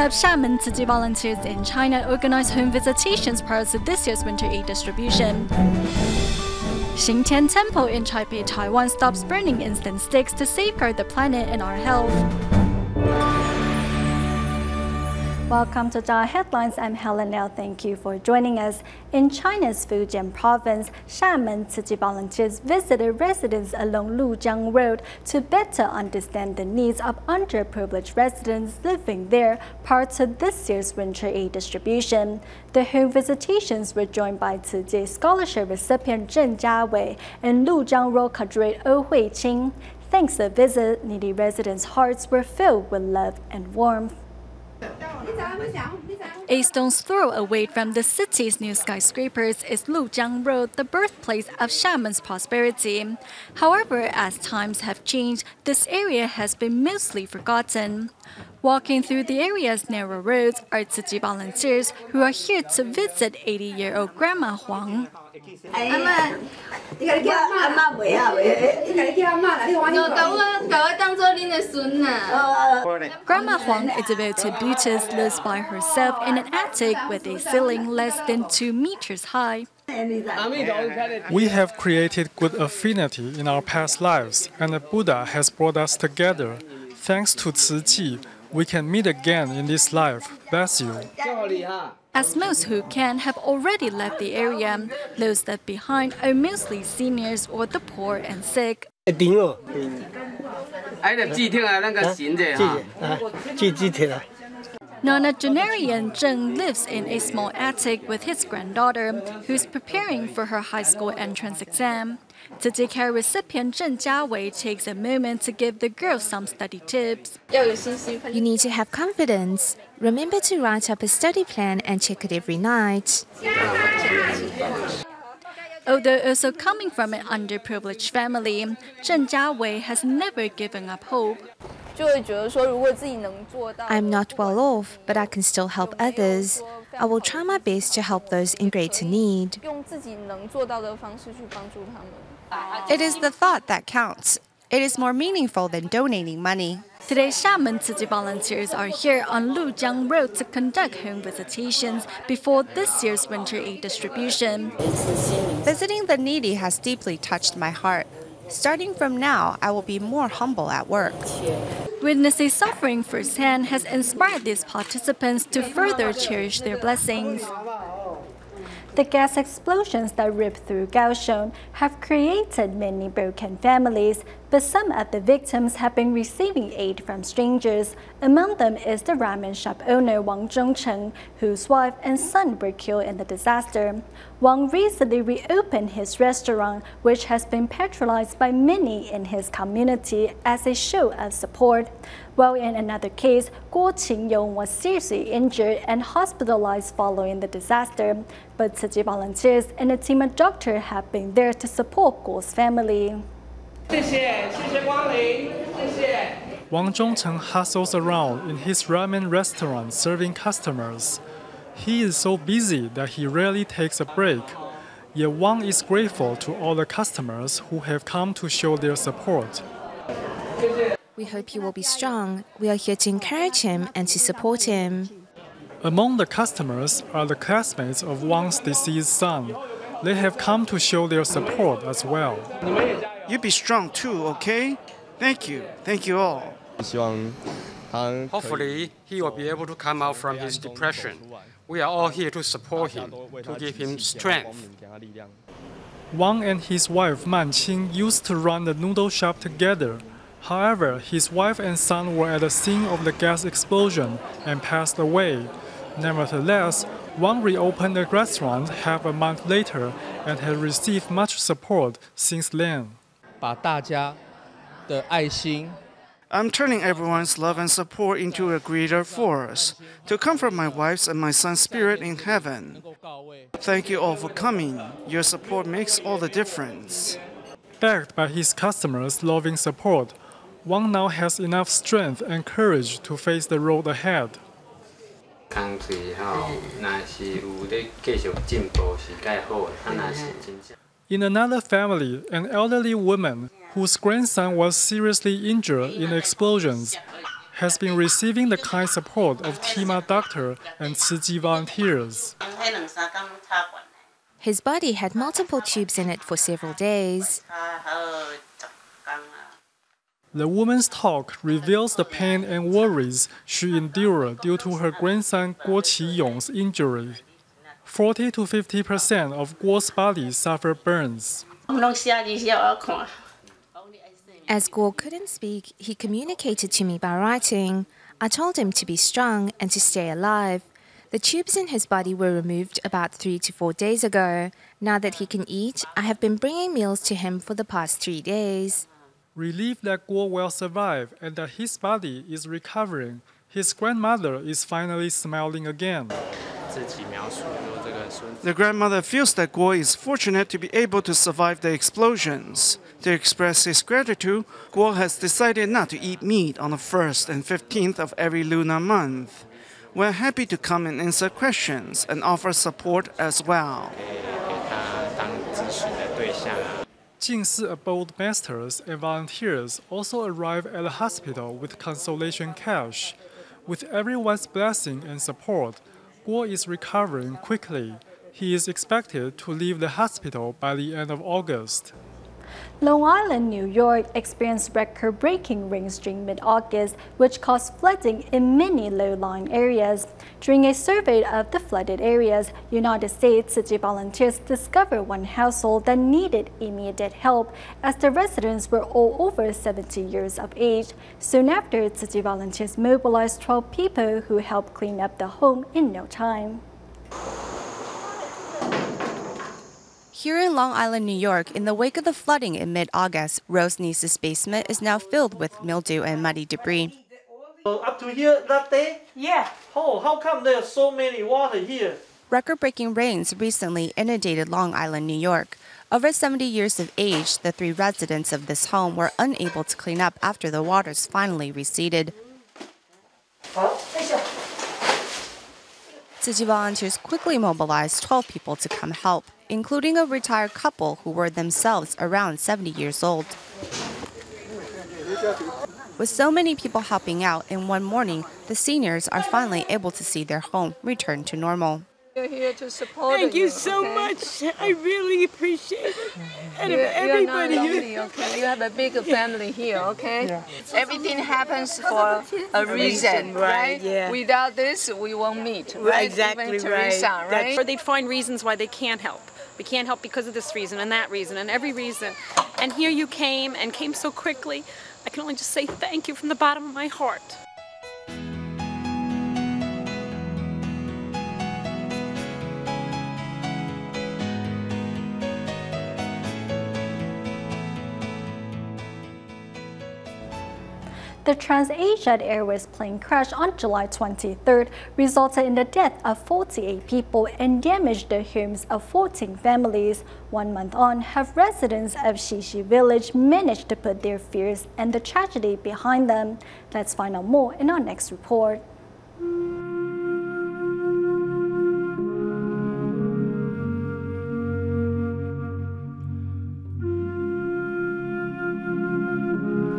up, Xiamen Tzu Chi volunteers in China organized home visitations prior to this year's winter aid distribution. Xingtian Temple in Taipei, Taiwan stops burning incense sticks to safeguard the planet and our health. Welcome to DaAi Headlines. I'm Helen Liao. Thank you for joining us. In China's Fujian province, Xiamen Tzu Chi volunteers visited residents along Lujiang Road to better understand the needs of underprivileged residents living there prior to this year's winter aid distribution. The home visitations were joined by Tzu Chi scholarship recipient Zheng Jiawei and Lujiang Road cadre Oh Huiqing. Thanks to the visit, needy residents' hearts were filled with love and warmth. A stone's throw away from the city's new skyscrapers is Lujiang Road, the birthplace of Xiamen's prosperity. However, as times have changed, this area has been mostly forgotten. Walking through the area's narrow roads are Tzu Chi volunteers who are here to visit 80-year-old Grandma Huang. Grandma Huang, a devoted Buddhist, lives by herself in an attic with a ceiling less than 2 meters high. We have created good affinity in our past lives, and the Buddha has brought us together. Thanks to Tzu Chi, we can meet again in this life. Bless you. As most who can have already left the area, those left behind are mostly seniors or the poor and sick. Nonagenarian Zheng lives in a small attic with his granddaughter, who is preparing for her high school entrance exam. Tzu Chi care recipient Zheng Jiawei takes a moment to give the girls some study tips. You need to have confidence. Remember to write up a study plan and check it every night. Although also coming from an underprivileged family, Zheng Jiawei has never given up hope. I'm not well off, but I can still help others. I will try my best to help those in greater need. It is the thought that counts. It is more meaningful than donating money. Today, Xiamen Tzu Chi volunteers are here on Lujiang Road to conduct home visitations before this year's winter aid distribution. Visiting the needy has deeply touched my heart. Starting from now, I will be more humble at work. Witnessing suffering firsthand has inspired these participants to further cherish their blessings. The gas explosions that ripped through Kaohsiung have created many broken families, but some of the victims have been receiving aid from strangers. Among them is the ramen shop owner Wang Zhongcheng, whose wife and son were killed in the disaster. Wang recently reopened his restaurant, which has been patronized by many in his community as a show of support. While in another case, Guo Qingyong was seriously injured and hospitalized following the disaster. But Tzu Chi volunteers and a team of doctors have been there to support Guo's family. Wang Zhongcheng hustles around in his ramen restaurant serving customers. He is so busy that he rarely takes a break. Yet Wang is grateful to all the customers who have come to show their support. We hope he will be strong. We are here to encourage him and to support him. Among the customers are the classmates of Wang's deceased son. They have come to show their support as well. You be strong too, okay? Thank you. Thank you all. Hopefully, he will be able to come out from his depression. We are all here to support him, to give him strength. Wang and his wife Man Qing used to run the noodle shop together. However, his wife and son were at the scene of the gas explosion and passed away. Nevertheless, Wang reopened the restaurant half a month later and has received much support since then. I'm turning everyone's love and support into a greater force to comfort my wife's and my son's spirit in heaven. Thank you all for coming. Your support makes all the difference. Backed by his customers' loving support, Wang now has enough strength and courage to face the road ahead. In another family, an elderly woman whose grandson was seriously injured in explosions has been receiving the kind support of Tima doctor and Tzu Chi volunteers. His body had multiple tubes in it for several days. The woman's talk reveals the pain and worries she endured due to her grandson Guo Qiyong's injury. 40 to 50% of Guo's body suffered burns. As Guo couldn't speak, he communicated to me by writing. I told him to be strong and to stay alive. The tubes in his body were removed about 3 to 4 days ago. Now that he can eat, I have been bringing meals to him for the past 3 days. Relieved that Guo will survive and that his body is recovering, his grandmother is finally smiling again. The grandmother feels that Guo is fortunate to be able to survive the explosions. To express his gratitude, Guo has decided not to eat meat on the 1st and 15th of every lunar month. We're happy to come and answer questions and offer support as well. Jingsi abode masters and volunteers also arrive at the hospital with consolation cash. With everyone's blessing and support, Guo is recovering quickly. He is expected to leave the hospital by the end of August. Long Island, New York experienced record-breaking rains during mid-August, which caused flooding in many low-lying areas. During a survey of the flooded areas, United States Tzu Chi volunteers discovered one household that needed immediate help, as the residents were all over 70 years of age. Soon after, Tzu Chi volunteers mobilized 12 people who helped clean up the home in no time. Here in Long Island, New York, in the wake of the flooding in mid-August, Rose Niece's basement is now filled with mildew and muddy debris. Up to here that day? Yeah. Oh, how come there's so many water here? Record-breaking rains recently inundated Long Island, New York. Over 70 years of age, the 3 residents of this home were unable to clean up after the waters finally receded. Tzu Chi volunteers quickly mobilized 12 people to come help, including a retired couple who were themselves around 70 years old. With so many people helping out, in one morning, the seniors are finally able to see their home return to normal. We're here to support Thank you so much. I really appreciate it. And everybody here. Okay? You have a big family here, okay? Yeah. Everything happens for a reason, right? Yeah. Without this, we won't meet, right? Exactly. Even Teresa, right? Or they'd find reasons why they can't help. We can't help because of this reason and that reason and every reason. And here you came and came so quickly. I can only just say thank you from the bottom of my heart. The TransAsia Airways plane crash on July 23rd resulted in the death of 48 people and damaged the homes of 14 families. 1 month on, have residents of Xixi village managed to put their fears and the tragedy behind them? Let's find out more in our next report.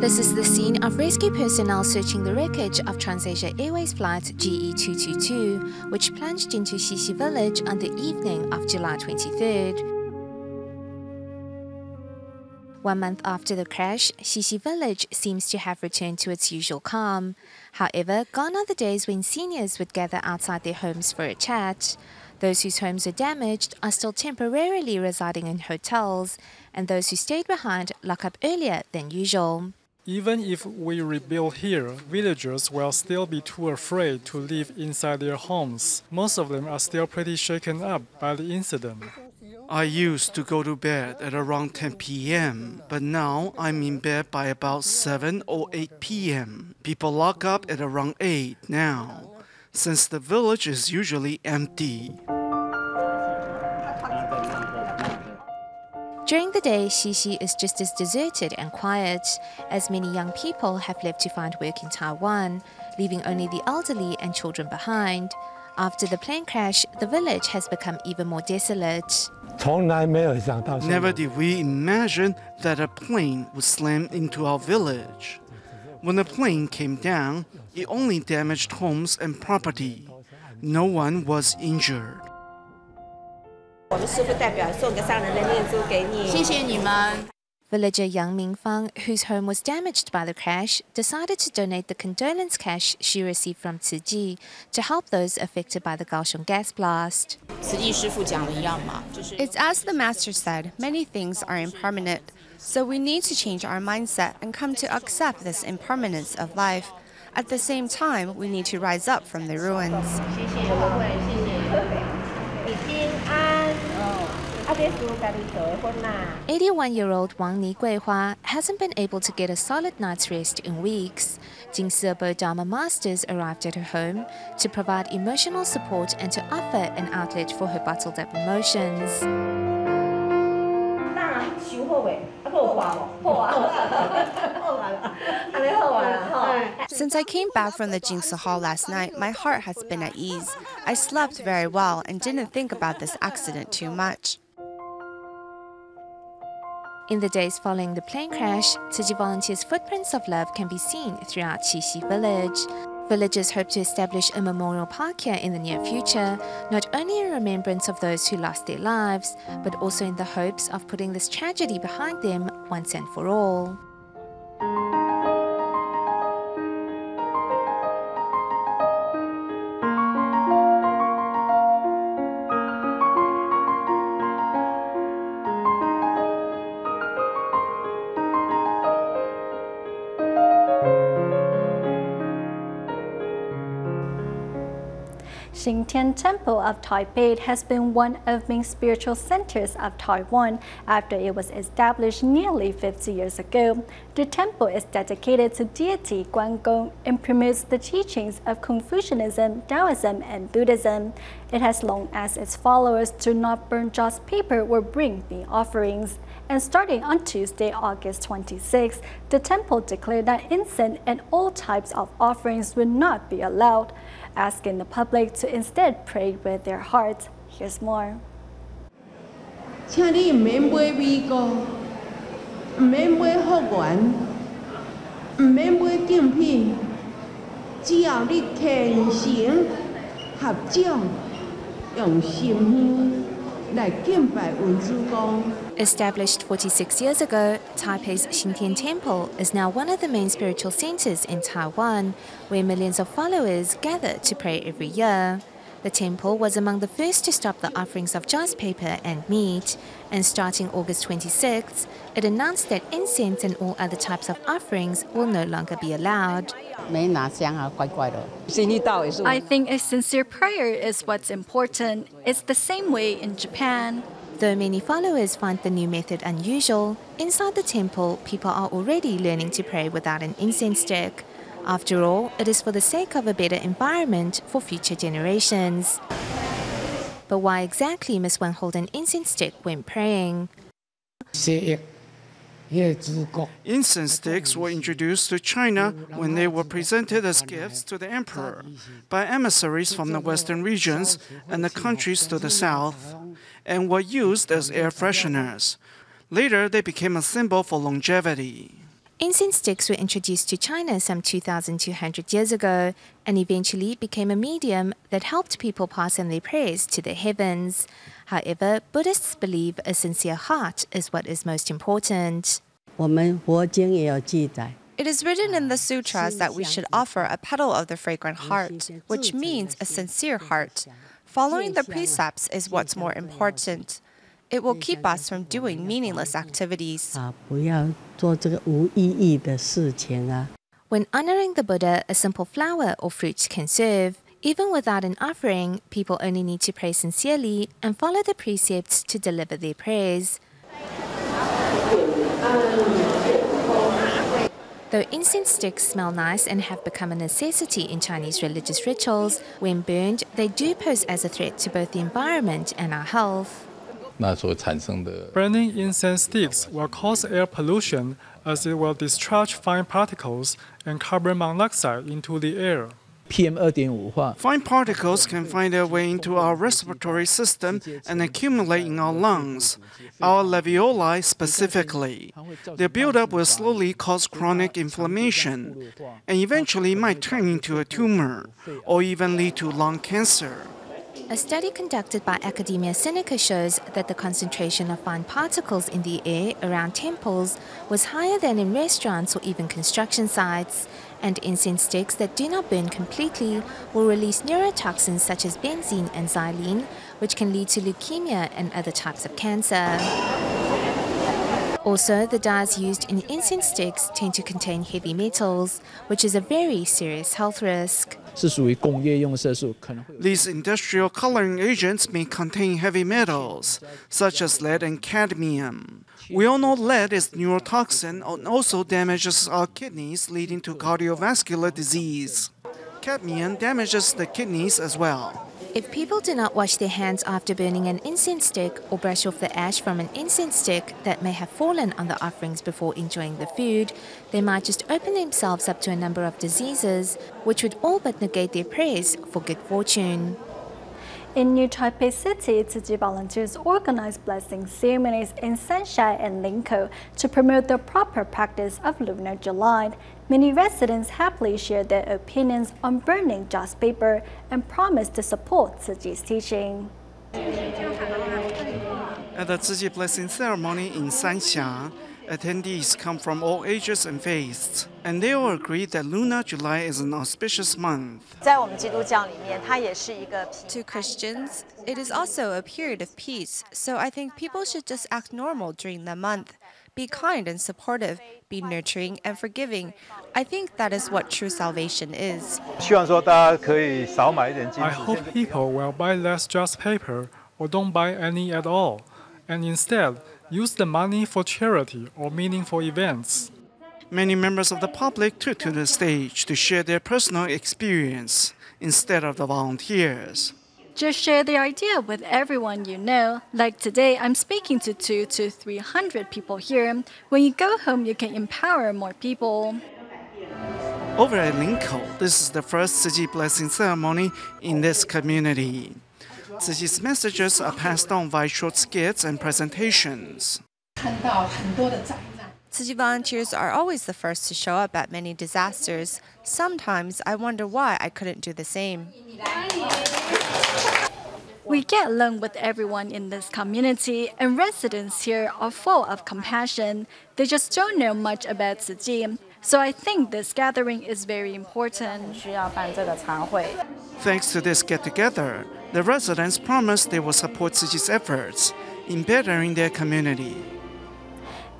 This is the scene of rescue personnel searching the wreckage of TransAsia Airways flight GE222, which plunged into Xixi village on the evening of July 23rd. 1 month after the crash, Xixi village seems to have returned to its usual calm. However, gone are the days when seniors would gather outside their homes for a chat. Those whose homes are damaged are still temporarily residing in hotels, and those who stayed behind lock up earlier than usual. Even if we rebuild here, villagers will still be too afraid to live inside their homes. Most of them are still pretty shaken up by the incident. I used to go to bed at around 10 p.m., but now I'm in bed by about 7 or 8 p.m. People lock up at around 8 now, since the village is usually empty. During the day, Xixi is just as deserted and quiet, as many young people have left to find work in Taiwan, leaving only the elderly and children behind. After the plane crash, the village has become even more desolate. Never did we imagine that a plane would slam into our village. When the plane came down, it only damaged homes and property. No one was injured. Villager Yang Mingfang, whose home was damaged by the crash, decided to donate the condolence cash she received from Tzu Chi to help those affected by the Kaohsiung gas blast. It's as the master said, many things are impermanent, so we need to change our mindset and come to accept this impermanence of life. At the same time, we need to rise up from the ruins. 81-year-old Wang Ni Guihua hasn't been able to get a solid night's rest in weeks. Jingsi Dharma masters arrived at her home to provide emotional support and to offer an outlet for her bottled up emotions. Since I came back from the Jingsi Hall last night, my heart has been at ease. I slept very well and didn't think about this accident too much. In the days following the plane crash, Tzu Chi volunteers' footprints of love can be seen throughout Xixi village. Villagers hope to establish a memorial park here in the near future, not only in remembrance of those who lost their lives, but also in the hopes of putting this tragedy behind them once and for all. Xingtian Temple of Taipei has been one of the main spiritual centers of Taiwan after it was established nearly 50 years ago. The temple is dedicated to deity Guangong and promotes the teachings of Confucianism, Taoism, and Buddhism. It has long asked its followers to not burn just paper or bring the offerings. And starting on Tuesday, August 26, the temple declared that incense and all types of offerings would not be allowed, asking the public to instead pray with their hearts. Here's more. Established 46 years ago, Taipei's Xingtian Temple is now one of the main spiritual centers in Taiwan, where millions of followers gather to pray every year. The temple was among the first to stop the offerings of just paper and meat, and starting August 26th, it announced that incense and all other types of offerings will no longer be allowed. I think a sincere prayer is what's important. It's the same way in Japan. Though many followers find the new method unusual, inside the temple, people are already learning to pray without an incense stick. After all, it is for the sake of a better environment for future generations. But why exactly must one hold an incense stick when praying? Incense sticks were introduced to China when they were presented as gifts to the emperor by emissaries from the western regions and the countries to the south, and were used as air fresheners. Later, they became a symbol for longevity. Incense sticks were introduced to China some 2,200 years ago and eventually became a medium that helped people pass on their prayers to the heavens. However, Buddhists believe a sincere heart is what is most important. It is written in the sutras that we should offer a petal of the fragrant heart, which means a sincere heart. Following the precepts is what's more important. It will keep us from doing meaningless activities. When honoring the Buddha, a simple flower or fruit can serve. Even without an offering, people only need to pray sincerely and follow the precepts to deliver their prayers. Though incense sticks smell nice and have become a necessity in Chinese religious rituals, when burned, they do pose as a threat to both the environment and our health. Burning incense sticks will cause air pollution as it will discharge fine particles and carbon monoxide into the air. PM 2.5化。 Fine particles can find their way into our respiratory system and accumulate in our lungs, our alveoli specifically. Their buildup will slowly cause chronic inflammation and eventually might turn into a tumor or even lead to lung cancer. A study conducted by Academia Sinica shows that the concentration of fine particles in the air around temples was higher than in restaurants or even construction sites, and incense sticks that do not burn completely will release neurotoxins such as benzene and xylene, which can lead to leukemia and other types of cancer. Also, the dyes used in incense sticks tend to contain heavy metals, which is a very serious health risk. 是属于工业用色素，可能会。 These industrial coloring agents may contain heavy metals, such as lead and cadmium. We all know lead is neurotoxin and also damages our kidneys, leading to cardiovascular disease. Cadmium damages the kidneys as well. If people do not wash their hands after burning an incense stick or brush off the ash from an incense stick that may have fallen on the offerings before enjoying the food, they might just open themselves up to a number of diseases, which would all but negate their prayers for good fortune. In New Taipei City, Tzu Chi volunteers organize blessing ceremonies in Sanshai and Linkou to promote the proper practice of Lunar July. Many residents happily share their opinions on burning joss paper and promise to support Tzu Chi's teaching. At the Tzu Chi blessing ceremony in Sanxia, attendees come from all ages and faiths, and they all agree that Lunar July is an auspicious month. To Christians, it is also a period of peace, so I think people should just act normal during the month. Be kind and supportive, be nurturing and forgiving. I think that is what true salvation is. I hope people will buy less joss paper or don't buy any at all, and instead use the money for charity or meaningful events. Many members of the public took to the stage to share their personal experience instead of the volunteers. Just share the idea with everyone you know. Like today, I'm speaking to 200 to 300 people here. When you go home, you can empower more people. Over at Linkou, this is the first Tzu Chi blessing ceremony in this community. Tzu Chi's messages are passed on via short skits and presentations. Tzu Chi volunteers are always the first to show up at many disasters. Sometimes I wonder why I couldn't do the same. We get along with everyone in this community, and residents here are full of compassion. They just don't know much about Tzu Chi, so I think this gathering is very important. Thanks to this get-together, the residents promised they will support Tzu Chi's efforts in bettering their community.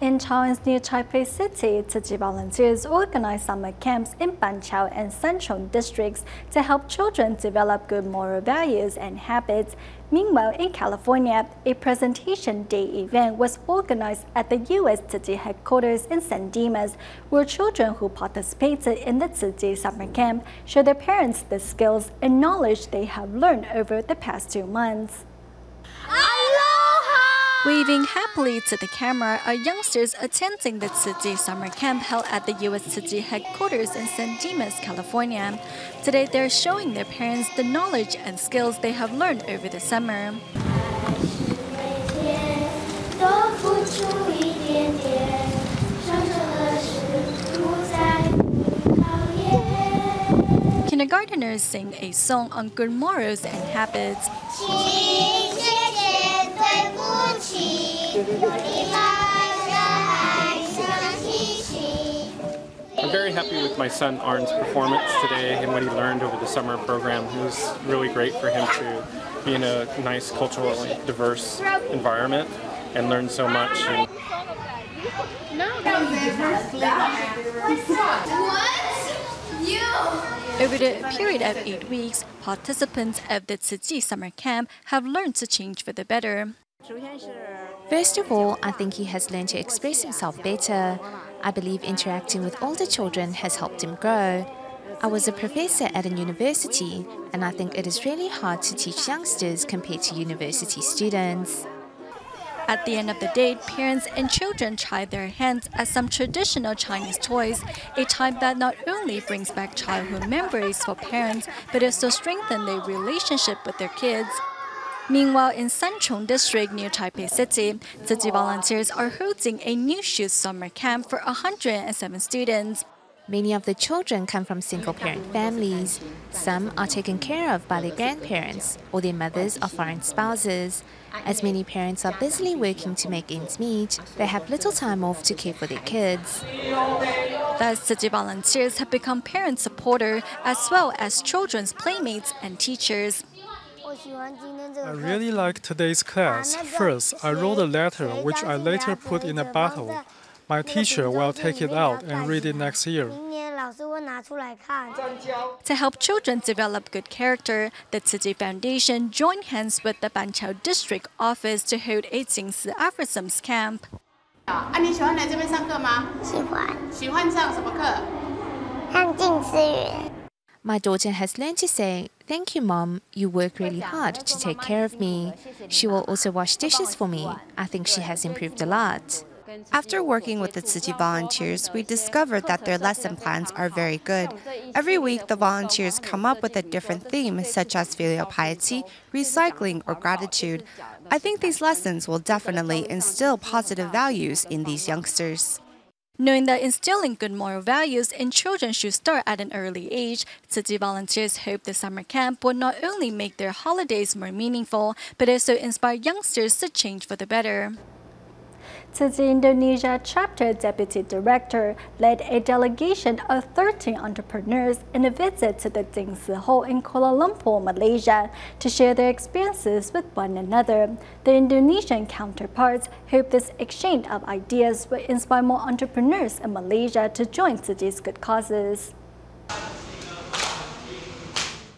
In Taiwan's New Taipei City, Tzu Chi volunteers organize summer camps in Banqiao and Sanchong districts to help children develop good moral values and habits. Meanwhile, in California, a presentation day event was organized at the U.S. Tzu Chi headquarters in San Dimas, where children who participated in the Tzu Chi summer camp show their parents the skills and knowledge they have learned over the past 2 months. Waving happily to the camera are youngsters attending the Tzu Chi summer camp held at the U.S. Tzu Chi headquarters in San Dimas, California. Today, they're showing their parents the knowledge and skills they have learned over the summer. Kindergarteners sing a song on good morals and habits. I'm very happy with my son Arn's performance today and what he learned over the summer program. It was really great for him to be in a nice, culturally diverse environment and learn so much. Over the period of 8 weeks, participants of the Tzu Chi summer camp have learned to change for the better. First of all, I think he has learned to express himself better. I believe interacting with older children has helped him grow. I was a professor at a university, and I think it is really hard to teach youngsters compared to university students. At the end of the day, parents and children try their hands at some traditional Chinese toys, a type that not only brings back childhood memories for parents, but also strengthens their relationship with their kids. Meanwhile, in Sanchong District near Taipei City, Tzu Chi volunteers are hosting a new shoes summer camp for 107 students. Many of the children come from single-parent families. Some are taken care of by their grandparents or their mothers or foreign spouses. As many parents are busily working to make ends meet, they have little time off to care for their kids. Thus, Tzu Chi volunteers have become parent supporters as well as children's playmates and teachers. I really like today's class. First, I wrote a letter which I later put in a bottle. My teacher will take it out and read it next year. To help children develop good character, the Tzu Chi Foundation joined hands with the Banqiao District Office to hold a Jingsi Aphorisms camp. 你喜欢来这边上课吗？喜欢。喜欢上什么课？上近思语。 My daughter has learned to say, "Thank you, Mom. You work really hard to take care of me." She will also wash dishes for me. I think she has improved a lot. After working with the Tzu Chi volunteers, we discovered that their lesson plans are very good. Every week, the volunteers come up with a different theme, such as filial piety, recycling, or gratitude. I think these lessons will definitely instill positive values in these youngsters. Knowing that instilling good moral values in children should start at an early age, Tzu Chi volunteers hope the summer camp will not only make their holidays more meaningful, but also inspire youngsters to change for the better. Tzu Chi Indonesia Chapter Deputy Director led a delegation of 13 entrepreneurs in a visit to the Jingsi Hall in Kuala Lumpur, Malaysia, to share their experiences with one another. The Indonesian counterparts hope this exchange of ideas will inspire more entrepreneurs in Malaysia to join Tzu Chi's good causes.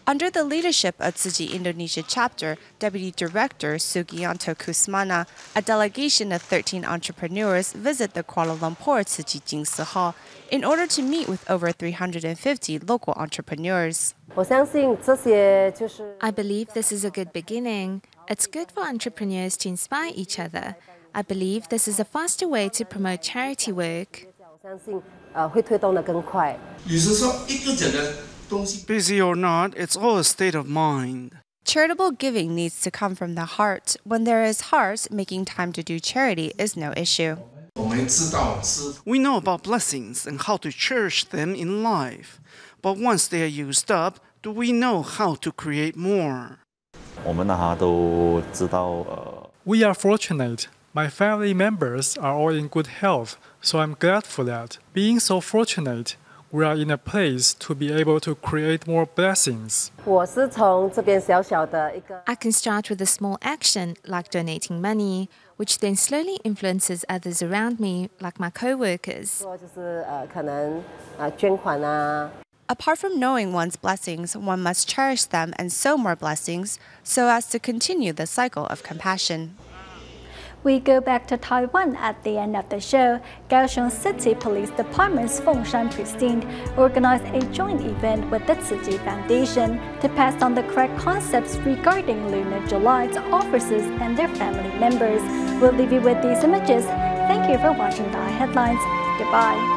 Under the leadership of Tzu Chi Indonesia Chapter Deputy Director Sugianto Kusmana, a delegation of 13 entrepreneurs visit the Kuala Lumpur Tzu Chi Jingsi Hall in order to meet with over 350 local entrepreneurs. I believe this is a good beginning. It's good for entrepreneurs to inspire each other. I believe this is a faster way to promote charity work. Busy or not, it's all a state of mind. Charitable giving needs to come from the heart. When there is heart, making time to do charity is no issue. We know about blessings and how to cherish them in life. But once they are used up, do we know how to create more? We are fortunate. My family members are all in good health, so I'm glad for that. Being so fortunate, we are in a place to be able to create more blessings. I can start with a small action like donating money, which then slowly influences others around me, like my co-workers. Apart from knowing one's blessings, one must cherish them and sow more blessings so as to continue the cycle of compassion. We go back to Taiwan at the end of the show. Kaohsiung City Police Department's Fengshan Precinct organized a joint event with the Tzu Chi Foundation to pass on the correct concepts regarding Lunar July to officers and their family members. We'll leave you with these images. Thank you for watching DaAi Headlines. Goodbye.